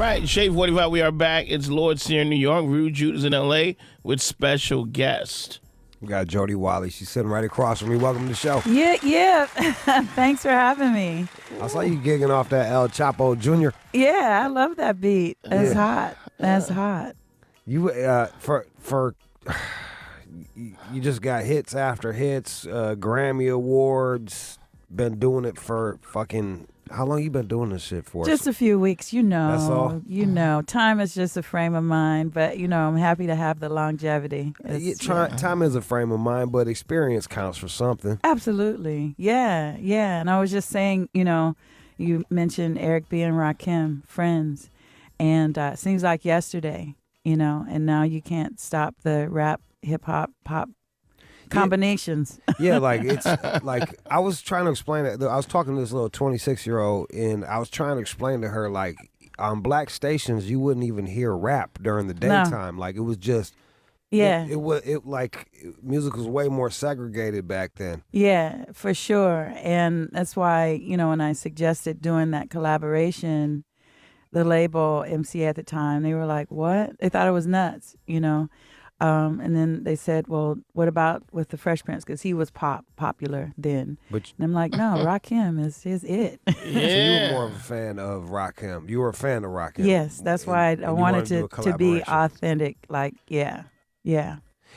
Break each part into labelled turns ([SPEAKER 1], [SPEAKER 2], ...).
[SPEAKER 1] Right, Shade 45, we are back. It's Lord's here in New York. Rude Jude is in L.A. with special guest.
[SPEAKER 2] We got Jody Watley. She's sitting right across from me. Welcome to the show.
[SPEAKER 3] Yeah. Thanks for having me.
[SPEAKER 2] I saw you gigging off that El Chapo Jr.
[SPEAKER 3] Yeah, I love that beat. That's hot. That's hot.
[SPEAKER 2] You you just got hits after hits, Grammy Awards. Been doing it for fucking. How long you been doing this shit for?
[SPEAKER 3] Just a few weeks,
[SPEAKER 2] That's all?
[SPEAKER 3] Time is just a frame of mind, but, I'm happy to have the longevity.
[SPEAKER 2] Time is a frame of mind, but experience counts for something.
[SPEAKER 3] Absolutely. Yeah. And I was just saying, you mentioned Eric B. and Rakim, friends, and it seems like yesterday, and now you can't stop the rap, hip-hop, pop combinations.
[SPEAKER 2] Yeah, like it's like I was trying to explain it. I was talking to this little 26-year-old, and I was trying to explain to her, like, on black stations you wouldn't even hear rap during the daytime. Like it was just it like music was way more segregated back then. Yeah,
[SPEAKER 3] for sure. And that's why, when I suggested doing that collaboration, the label MC at the time, they were like, what? They thought it was nuts, and then they said, well, what about with the Fresh Prince? Because he was popular then. And I'm like, no, Rakim is it.
[SPEAKER 2] Yeah. So you were more of a fan of Rakim. You were a fan of Rakim.
[SPEAKER 3] Yes, that's why I wanted to be authentic. Like, yeah.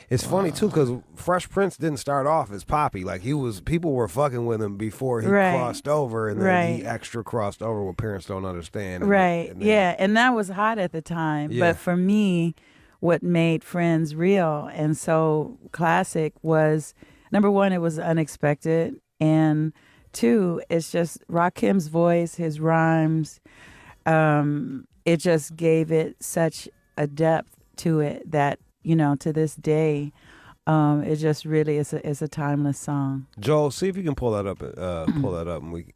[SPEAKER 2] It's funny, too, because Fresh Prince didn't start off as poppy. Like, people were fucking with him before he crossed over, and then he extra crossed over what parents don't understand.
[SPEAKER 3] And that was hot at the time. Yeah. But for me, what made Friends real and so classic was, number one, it was unexpected, and two, it's just Rakim's voice, his rhymes, it just gave it such a depth to it that, to this day, it just really is a timeless song.
[SPEAKER 2] Joel, see if you can pull that up. And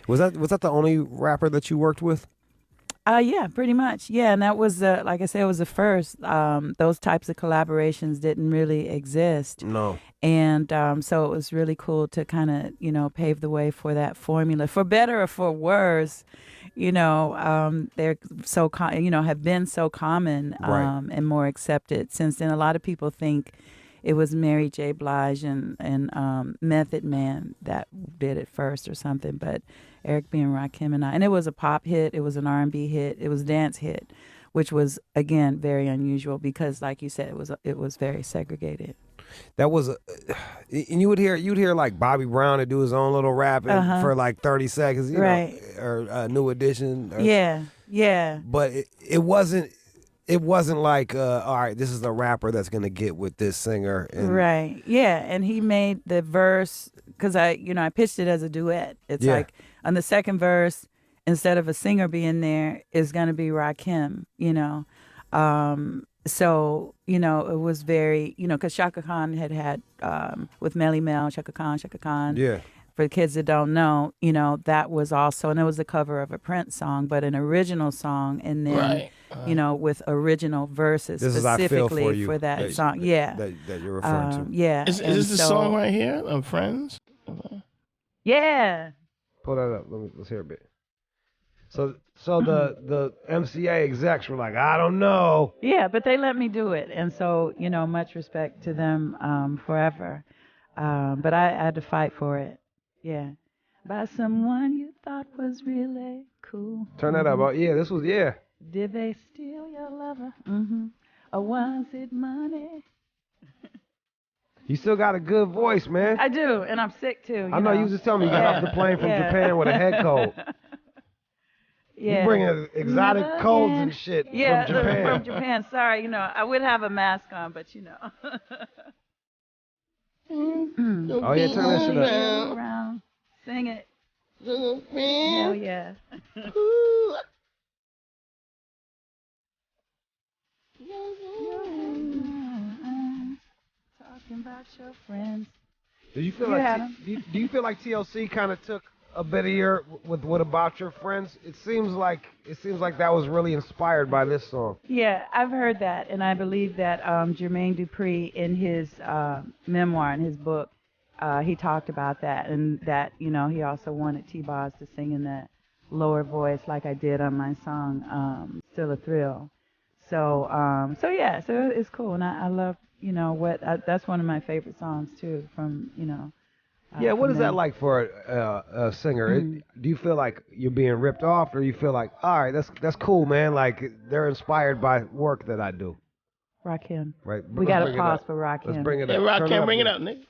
[SPEAKER 2] was that the only rapper that you worked with?
[SPEAKER 3] Yeah, pretty much. Yeah, and that was like I said, it was the first. Those types of collaborations didn't really exist.
[SPEAKER 2] No.
[SPEAKER 3] And so it was really cool to kind of, pave the way for that formula, for better or for worse. They're so have been so common and more accepted since then. A lot of people think it was Mary J. Blige and Method Man that did it first or something, but Eric B. and Rakim and it was a pop hit, it was an R&B hit, it was a dance hit, which was, again, very unusual because, like you said, it was very segregated.
[SPEAKER 2] That was, and you'd hear like Bobby Brown to do his own little rap for like 30 seconds, you know, or New Edition.
[SPEAKER 3] Yeah.
[SPEAKER 2] But it wasn't like, all right, this is the rapper that's gonna get with this singer.
[SPEAKER 3] Right. Yeah, and he made the verse because I pitched it as a duet. It's like on the second verse, instead of a singer being there, is gonna be Rakim. So, it was very, because Shaka Khan had with Melly Mel, Shaka Khan.
[SPEAKER 2] Yeah.
[SPEAKER 3] For the kids that don't know, that was also, and it was the cover of a Prince song, but an original song, and then, with original verses specifically for that song. Yeah.
[SPEAKER 2] That you're referring to.
[SPEAKER 3] Yeah.
[SPEAKER 1] Is this the song right here, of Friends?
[SPEAKER 3] Yeah.
[SPEAKER 2] Pull that up. Let's hear a bit. So the MCA execs were like, I don't know.
[SPEAKER 3] Yeah, but they let me do it. And so, much respect to them forever. But I had to fight for it. Yeah. By someone you thought was really cool.
[SPEAKER 2] Turn that up. Yeah, this was, yeah.
[SPEAKER 3] Did they steal your lover? Mm-hmm. Or was it money?
[SPEAKER 2] You still got a good voice, man.
[SPEAKER 3] I do, and I'm sick too.
[SPEAKER 2] I know you was just telling me you got off the plane from Japan with a head cold.
[SPEAKER 3] Yeah.
[SPEAKER 2] You bring exotic colds and shit from Japan.
[SPEAKER 3] From Japan. Sorry, I would have a mask on, but
[SPEAKER 2] Oh yeah, turn that shit up.
[SPEAKER 3] Around. Sing it. Hell yeah. Talking about your friends.
[SPEAKER 2] Do you feel like TLC kind of took a bit of your with What About Your Friends? It seems like that was really inspired by this song.
[SPEAKER 3] Yeah, I've heard that, and I believe that Jermaine Dupri in his memoir, in his book, he talked about that, and that he also wanted T-Boz to sing in that lower voice like I did on my song still a thrill. So so it's cool, and I love that's one of my favorite songs too from
[SPEAKER 2] Yeah, what
[SPEAKER 3] from
[SPEAKER 2] is that
[SPEAKER 3] them.
[SPEAKER 2] like for a singer? Do you feel like you're being ripped off, or you feel like, all right, that's cool, man? Like they're inspired by work that I do,
[SPEAKER 3] Rakim.
[SPEAKER 2] right?
[SPEAKER 3] We
[SPEAKER 2] Let's
[SPEAKER 3] got to
[SPEAKER 2] bring it
[SPEAKER 3] pause
[SPEAKER 2] up.
[SPEAKER 3] for Rakim.
[SPEAKER 2] Let's bring it
[SPEAKER 1] Hey,
[SPEAKER 2] up.
[SPEAKER 1] Rock,
[SPEAKER 2] Turn
[SPEAKER 1] can't bring it
[SPEAKER 2] D.
[SPEAKER 1] up, nigga.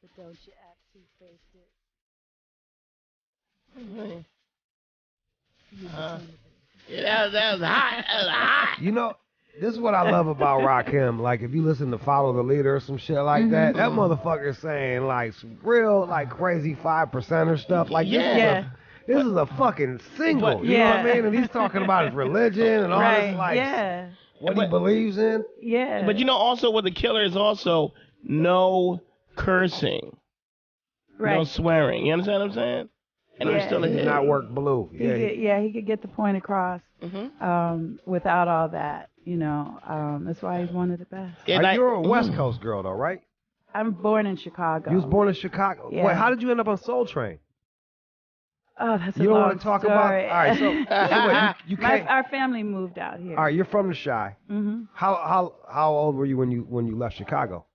[SPEAKER 3] But don't you act two-faced it.
[SPEAKER 1] Yeah, that was hot. That was hot.
[SPEAKER 2] You know, this is what I love about Rakim. Like, if you listen to Follow the Leader or some shit like that, that motherfucker's saying like some real like crazy 5%er stuff. Like
[SPEAKER 3] Yeah.
[SPEAKER 2] this is a fucking single.
[SPEAKER 1] But-
[SPEAKER 2] You know what I
[SPEAKER 3] Yeah.
[SPEAKER 2] mean? And he's talking about his religion and all
[SPEAKER 3] Right.
[SPEAKER 2] this like
[SPEAKER 3] Yeah.
[SPEAKER 2] what he believes in.
[SPEAKER 3] Yeah.
[SPEAKER 1] But also with the killer is also no cursing,
[SPEAKER 3] right.
[SPEAKER 1] no swearing. You understand what I'm saying? And I'm
[SPEAKER 3] Yeah.
[SPEAKER 1] still a
[SPEAKER 2] He's
[SPEAKER 1] hit.
[SPEAKER 2] not work blue.
[SPEAKER 3] He could get the point across without all that. That's why he's one of the best.
[SPEAKER 1] And
[SPEAKER 2] You're a West Coast girl though, right?
[SPEAKER 3] I'm born in Chicago.
[SPEAKER 2] You was born in Chicago.
[SPEAKER 3] Yeah.
[SPEAKER 2] Wait, how did you end up on Soul Train?
[SPEAKER 3] Oh, that's a
[SPEAKER 2] You don't
[SPEAKER 3] long
[SPEAKER 2] want to talk
[SPEAKER 3] story.
[SPEAKER 2] about. All right, so wait, you can't.
[SPEAKER 3] Our family moved out here.
[SPEAKER 2] All right, you're from the Chi.
[SPEAKER 3] Mm-hmm.
[SPEAKER 2] How old were you when you left Chicago?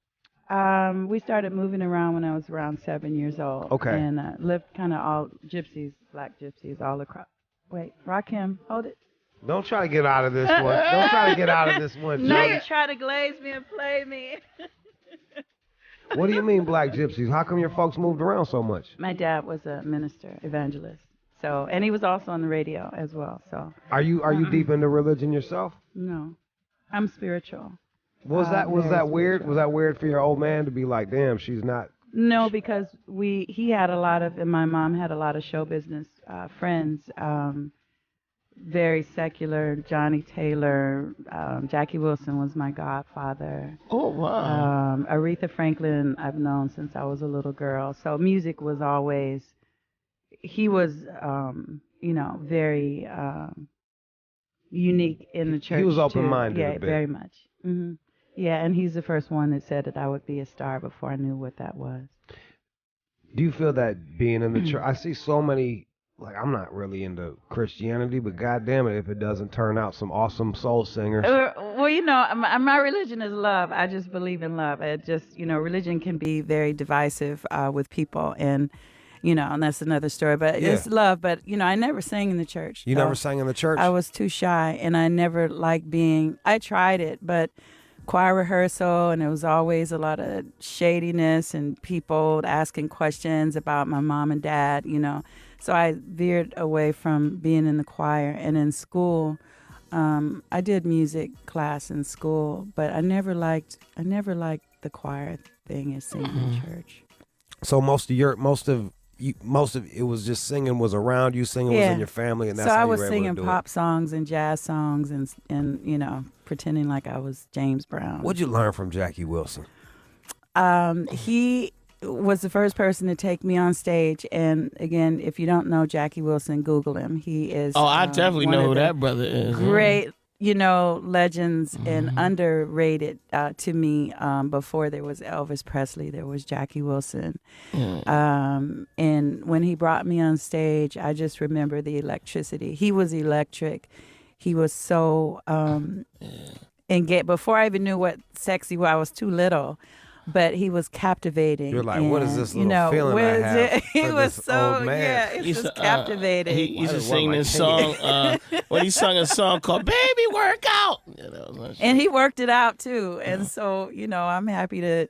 [SPEAKER 3] We started moving around when I was around 7 years old.
[SPEAKER 2] Okay.
[SPEAKER 3] And lived kind of all black gypsies all across. Wait, Rakim, hold it.
[SPEAKER 2] Don't try to get out of this one. Don't try to get out of this one.
[SPEAKER 3] No,
[SPEAKER 2] Jody.
[SPEAKER 3] you try to glaze me and play me.
[SPEAKER 2] What do you mean, black gypsies? How come your folks moved around so much?
[SPEAKER 3] My dad was a minister, evangelist. So, and he was also on the radio as well. So,
[SPEAKER 2] Are you deep into religion yourself?
[SPEAKER 3] no, I'm spiritual.
[SPEAKER 2] Was that
[SPEAKER 3] very
[SPEAKER 2] weird?
[SPEAKER 3] spiritual.
[SPEAKER 2] Was that weird for your old man to be like, damn, she's not?
[SPEAKER 3] No, because he had a lot of, and my mom had a lot of show business friends. Very secular. Johnny Taylor, Jackie Wilson was my godfather.
[SPEAKER 1] Oh, wow.
[SPEAKER 3] Aretha Franklin I've known since I was a little girl. So music was always. He was, very unique in the church.
[SPEAKER 2] He was
[SPEAKER 3] too.
[SPEAKER 2] open-minded
[SPEAKER 3] Yeah,
[SPEAKER 2] a bit.
[SPEAKER 3] very much. Hmm. Yeah, and he's the first one that said that I would be a star before I knew what that was.
[SPEAKER 2] Do you feel that being in the church? I see so many. Like, I'm not really into Christianity, but goddamn it, if it doesn't turn out some awesome soul singers.
[SPEAKER 3] Well, my religion is love. I just believe in love. It just, religion can be very divisive with people, and and that's another story. But
[SPEAKER 2] Yeah.
[SPEAKER 3] it's love. But I never sang in the church.
[SPEAKER 2] You
[SPEAKER 3] so
[SPEAKER 2] never sang in the church?
[SPEAKER 3] I was too shy, and I never liked being. I tried it, but choir rehearsal, and it was always a lot of shadiness and people asking questions about my mom and dad. So I veered away from being in the choir. And in school, I did music class in school, but I never liked the choir thing as singing in church.
[SPEAKER 2] So most of it was just singing was around you, singing was in your family, and that's
[SPEAKER 3] so
[SPEAKER 2] how
[SPEAKER 3] I
[SPEAKER 2] you
[SPEAKER 3] was
[SPEAKER 2] were able
[SPEAKER 3] singing
[SPEAKER 2] to do
[SPEAKER 3] pop songs and jazz songs and pretending like I was James Brown.
[SPEAKER 2] it. What'd you learn from Jackie Wilson?
[SPEAKER 3] He was the first person to take me on stage, and again, if you don't know Jackie Wilson, Google him. He is.
[SPEAKER 1] Oh, I definitely
[SPEAKER 3] one
[SPEAKER 1] know
[SPEAKER 3] of
[SPEAKER 1] who
[SPEAKER 3] the
[SPEAKER 1] that brother is.
[SPEAKER 3] Great, legends and underrated to me. Before there was Elvis Presley, there was Jackie Wilson. And when he brought me on stage, I just remember the electricity. He was electric. He was so before I even knew what sexy was, I was too little. But he was captivating.
[SPEAKER 2] You're like, what is this little feeling
[SPEAKER 3] what
[SPEAKER 2] I
[SPEAKER 3] is
[SPEAKER 2] have
[SPEAKER 3] it? He
[SPEAKER 2] for
[SPEAKER 3] was
[SPEAKER 2] this
[SPEAKER 3] so
[SPEAKER 2] old man?
[SPEAKER 3] yeah, he was captivating.
[SPEAKER 1] He used to
[SPEAKER 2] Why
[SPEAKER 1] sing
[SPEAKER 2] am I
[SPEAKER 1] this
[SPEAKER 2] singing?
[SPEAKER 1] song when he sung a song called "Baby Work Out."
[SPEAKER 3] And he worked it out too. And so, I'm happy to,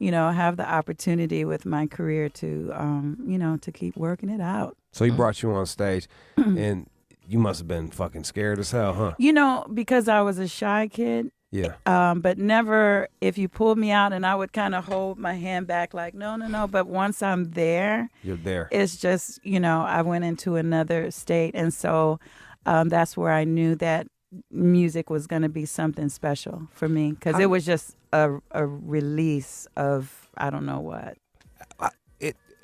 [SPEAKER 3] have the opportunity with my career to, to keep working it out.
[SPEAKER 2] So he brought you on stage, and you must have been fucking scared as hell, huh?
[SPEAKER 3] Because I was a shy kid.
[SPEAKER 2] Yeah.
[SPEAKER 3] But never, if you pulled me out and I would kind of hold my hand back like, no. But once I'm there,
[SPEAKER 2] You're there.
[SPEAKER 3] it's just, I went into another state. And so that's where I knew that music was going to be something special for me because it was just a release of I don't know what.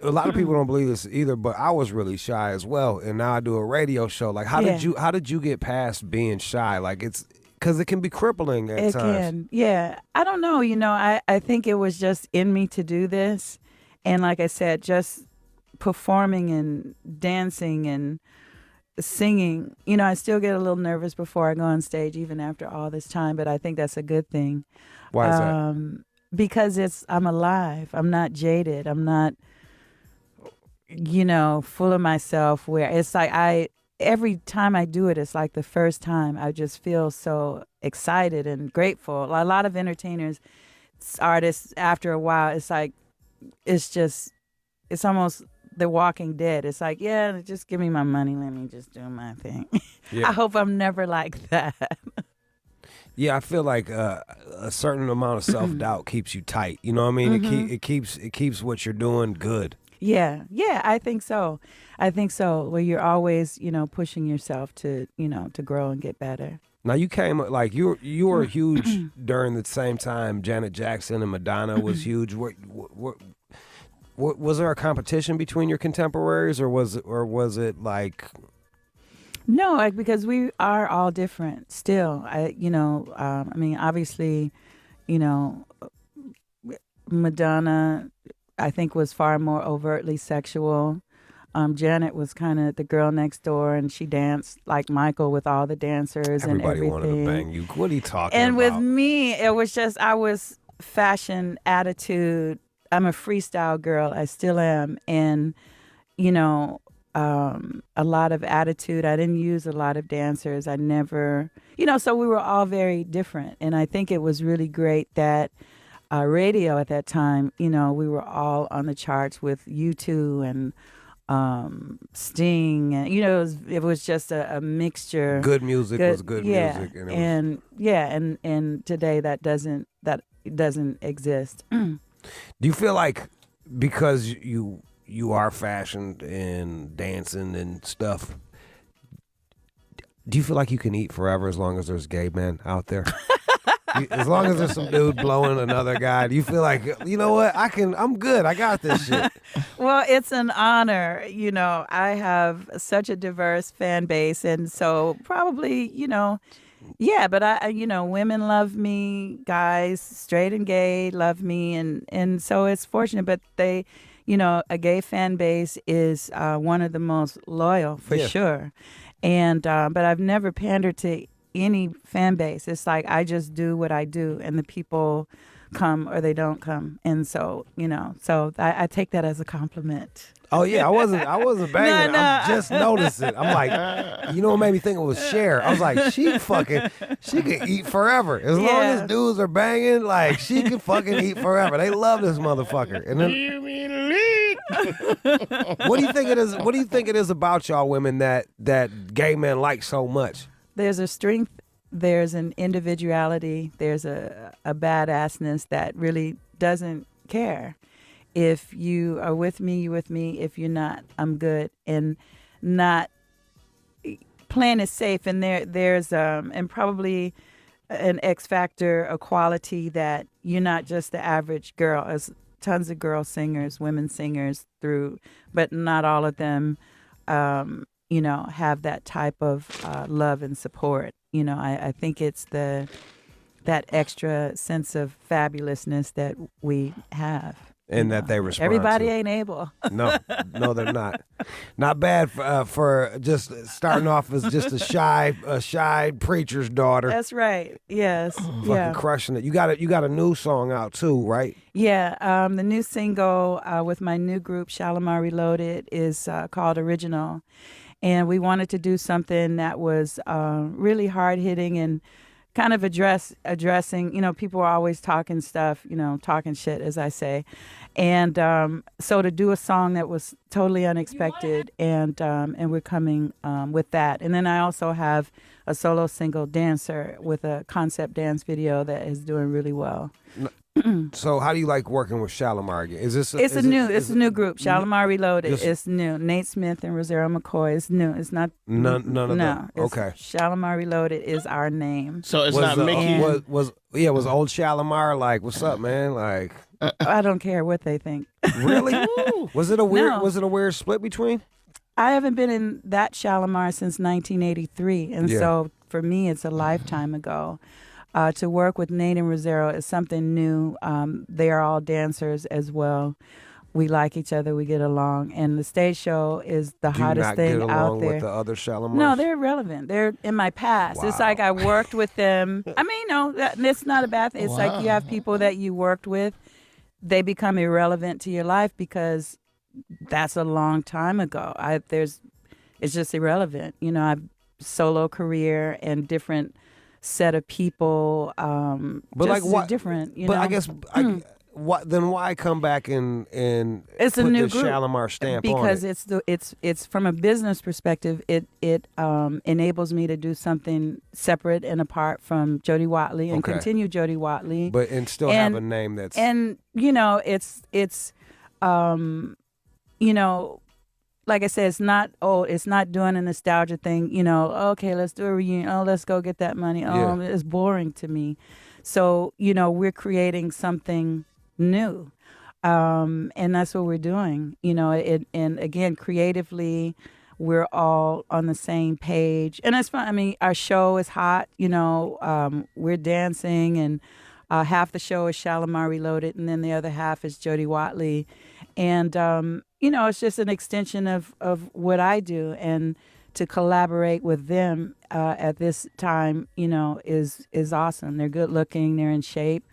[SPEAKER 2] A lot of people don't believe this either, but I was really shy as well, and now I do a radio show. Like, how did you get past being shy? Like, it's because it can be crippling at times. It can,
[SPEAKER 3] yeah. I don't know. I think it was just in me to do this, and like I said, just performing and dancing and singing. I still get a little nervous before I go on stage, even after all this time. But I think that's a good thing.
[SPEAKER 2] Why is that?
[SPEAKER 3] Because I'm alive. I'm not jaded. I'm not. Full of myself where it's like every time I do it, it's like the first time. I just feel so excited and grateful. A lot of entertainers, artists, after a while, it's like, it's almost The Walking Dead. It's like, yeah, just give me my money. Let me just do my thing. Yeah. I hope I'm never like that.
[SPEAKER 2] Yeah, I feel like a certain amount of self-doubt keeps you tight. You know what I mean?
[SPEAKER 3] Mm-hmm.
[SPEAKER 2] It keeps what you're doing good.
[SPEAKER 3] Yeah, I think so. Where you're always, pushing yourself to, to grow and get better.
[SPEAKER 2] Now you came like you were huge during the same time Janet Jackson and Madonna was huge. Was there a competition between your contemporaries, or was it like?
[SPEAKER 3] No, like because we are all different still. I mean, obviously, Madonna, I think, was far more overtly sexual. Janet was kind of the girl next door, and she danced like Michael with all the dancers.
[SPEAKER 2] Everybody
[SPEAKER 3] and everything.
[SPEAKER 2] wanted to bang you. What are you talking
[SPEAKER 3] and
[SPEAKER 2] about?
[SPEAKER 3] And with me, it was just, I was fashion, attitude. I'm a freestyle girl. I still am. And, a lot of attitude. I didn't use a lot of dancers. I never, so we were all very different. And I think it was really great that radio at that time, we were all on the charts with U2 and Sting, and it was just a mixture.
[SPEAKER 2] Good music was good music,
[SPEAKER 3] and today that doesn't exist.
[SPEAKER 2] Do you feel like because you are fashioned and dancing and stuff, do you feel like you can eat forever as long as there's gay men out there? As long as there's some dude blowing another guy, do you feel like, you know what, I'm good, I got this shit?
[SPEAKER 3] Well, it's an honor. I have such a diverse fan base, and so probably, but women love me, guys, straight and gay, love me, and so it's fortunate, but they, a gay fan base is one of the most loyal, for sure. And but I've never pandered to any fan base. It's like I just do what I do, and the people come or they don't come. And so, so I take that as a compliment.
[SPEAKER 2] Oh yeah, I wasn't banging. No. I just noticed it. I'm like, what made me think it was Cher? I was like, she can eat forever. As long as dudes are banging, like she can fucking eat forever. They love this motherfucker. And then, what do you think it is? What do you think it is about y'all women that gay men like so much?
[SPEAKER 3] There's a strength, there's an individuality, there's a badassness that really doesn't care. If you are with me, you're with me. If you're not, I'm good. And not playing it safe. And there's and probably an X factor, a quality that you're not just the average girl. There's tons of girl singers, women singers but not all of them have that type of love and support. I think it's that extra sense of fabulousness that we have.
[SPEAKER 2] And that they respond
[SPEAKER 3] Everybody
[SPEAKER 2] to.
[SPEAKER 3] Ain't able.
[SPEAKER 2] No, they're not. Not bad for just starting off as just a shy preacher's daughter.
[SPEAKER 3] That's right. Yes.
[SPEAKER 2] Fucking crushing it. You got a new song out too, right?
[SPEAKER 3] Yeah. The new single with my new group, Shalimar Reloaded, is called Original. And we wanted to do something that was really hard-hitting and kind of addressing, people are always talking stuff, talking shit, as I say. And so to do a song that was totally unexpected, and we're coming with that. And then I also have a solo single dancer with a concept dance video that is doing really well.
[SPEAKER 2] So how do you like working with Shalimar again? Is this
[SPEAKER 3] It's a new group. Shalimar Reloaded. It's new. Nate Smith and Rosario McCoy is new. It's not
[SPEAKER 2] none of
[SPEAKER 3] no.
[SPEAKER 2] them. Okay.
[SPEAKER 3] Shalimar Reloaded is our name.
[SPEAKER 1] So it's not Mickey.
[SPEAKER 2] Was old Shalimar like, what's up, man? Like,
[SPEAKER 3] I don't care what they think.
[SPEAKER 2] really? Was it a weird?
[SPEAKER 3] No.
[SPEAKER 2] Was it a weird split between?
[SPEAKER 3] I haven't been in that Shalimar since 1983, and so for me, it's a lifetime ago. To work with Nate and Rosario is something new. They are all dancers as well. We like each other. We get along. And the stage show is the hottest thing out there. Do you not get along
[SPEAKER 2] with the other Shalimars?
[SPEAKER 3] No, they're irrelevant. They're in my past. Wow. It's like I worked with them. I mean, it's not a bad thing. It's like you have people that you worked with. They become irrelevant to your life because that's a long time ago. It's just irrelevant. I've solo career and different set of people, but like what different,
[SPEAKER 2] but I guess then why come back and
[SPEAKER 3] it's
[SPEAKER 2] put
[SPEAKER 3] a new
[SPEAKER 2] the
[SPEAKER 3] group
[SPEAKER 2] Shalimar stamp
[SPEAKER 3] because
[SPEAKER 2] on it?
[SPEAKER 3] it's from a business perspective. It enables me to do something separate and apart from Jody Watley and continue Jody Watley,
[SPEAKER 2] but and still have a name that's
[SPEAKER 3] like I said, it's not doing a nostalgia thing, okay, let's do a reunion. Oh, let's go get that money. Oh, it's boring to me. So, we're creating something new. And that's what we're doing, and again, creatively, we're all on the same page. And it's fun. I mean, our show is hot, we're dancing, and half the show is Shalimar Reloaded, and then the other half is Jody Watley. And, it's just an extension of what I do. And to collaborate with them at this time, is awesome. They're good looking. They're in shape.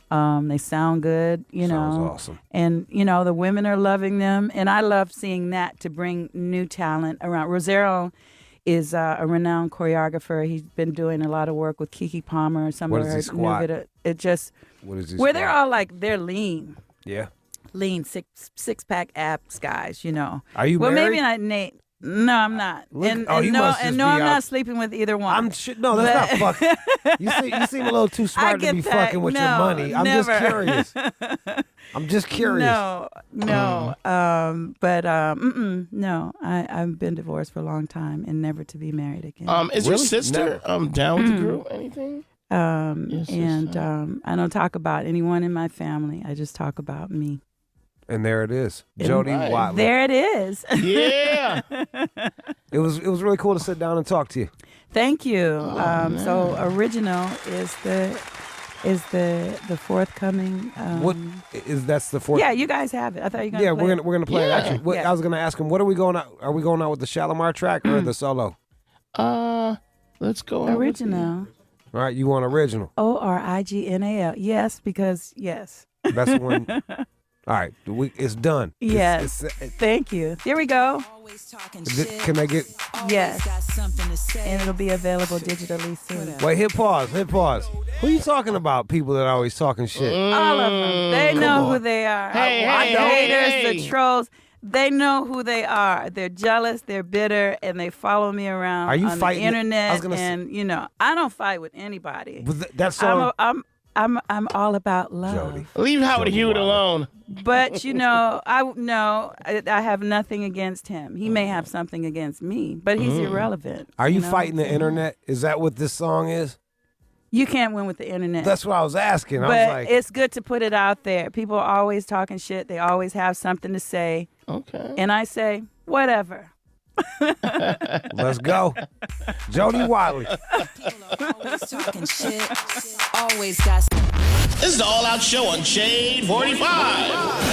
[SPEAKER 3] They sound good,
[SPEAKER 2] Sounds awesome.
[SPEAKER 3] And, the women are loving them. And I love seeing that to bring new talent around. Rosario is a renowned choreographer. He's been doing a lot of work with Keke Palmer. Some
[SPEAKER 2] what
[SPEAKER 3] of
[SPEAKER 2] does
[SPEAKER 3] her
[SPEAKER 2] he squat?
[SPEAKER 3] new bit. It just
[SPEAKER 2] what is he
[SPEAKER 3] where
[SPEAKER 2] squat?
[SPEAKER 3] they're all like they're lean.
[SPEAKER 2] Yeah.
[SPEAKER 3] Lean six-pack abs guys.
[SPEAKER 2] Are you
[SPEAKER 3] well,
[SPEAKER 2] married?
[SPEAKER 3] maybe not Nate. No, I'm not.
[SPEAKER 2] Look,
[SPEAKER 3] and
[SPEAKER 2] you
[SPEAKER 3] no,
[SPEAKER 2] must
[SPEAKER 3] and
[SPEAKER 2] just
[SPEAKER 3] no,
[SPEAKER 2] be
[SPEAKER 3] I'm
[SPEAKER 2] out.
[SPEAKER 3] not sleeping with either one.
[SPEAKER 2] No, that's not fucking. You seem a little too smart to be
[SPEAKER 3] that.
[SPEAKER 2] fucking with your money. I'm
[SPEAKER 3] never.
[SPEAKER 2] just curious. I'm just curious.
[SPEAKER 3] No. No. I've been divorced for a long time and never to be married again.
[SPEAKER 1] Is your sister down with the group? Anything?
[SPEAKER 3] I don't talk about anyone in my family. I just talk about me.
[SPEAKER 2] And there it is, Jody Watley.
[SPEAKER 3] There it is.
[SPEAKER 1] Yeah.
[SPEAKER 2] It was really cool to sit down and talk to you.
[SPEAKER 3] Thank you. So Original is the forthcoming.
[SPEAKER 2] That's the fourth?
[SPEAKER 3] Yeah, you guys have it. I thought you were gonna play
[SPEAKER 2] we're gonna play it. Actually, I was gonna ask him, what are we going out? Are we going out with the Shalimar track or the solo?
[SPEAKER 1] Let's go out
[SPEAKER 3] Original.
[SPEAKER 2] All right, you want original?
[SPEAKER 3] Original. Yes, because yes.
[SPEAKER 2] That's the one. All right, it's done.
[SPEAKER 3] Yes. Thank you. Here we go.
[SPEAKER 2] Can I get?
[SPEAKER 3] Yes. And it'll be available digitally soon.
[SPEAKER 2] Wait, hit pause. Who you talking about? People that are always talking shit.
[SPEAKER 3] All of them. They know who they are. The haters, the trolls. They know who they are. They're jealous, they're bitter, and they follow me around on the internet. I don't fight with anybody.
[SPEAKER 2] That song.
[SPEAKER 3] I'm all about love.
[SPEAKER 2] Jody.
[SPEAKER 1] Leave Howard Hewitt alone.
[SPEAKER 3] But I have nothing against him. He may have something against me, but he's irrelevant.
[SPEAKER 2] Are you fighting the internet? Is that what this song is?
[SPEAKER 3] You can't win with the internet.
[SPEAKER 2] That's what I was asking.
[SPEAKER 3] But
[SPEAKER 2] I was like,
[SPEAKER 3] it's good to put it out there. People are always talking shit. They always have something to say.
[SPEAKER 1] Okay.
[SPEAKER 3] And I say, whatever.
[SPEAKER 2] Let's go. Jody Watley.
[SPEAKER 4] People are always talking shit. Always got.
[SPEAKER 1] This is the All Out Show on Shade 45.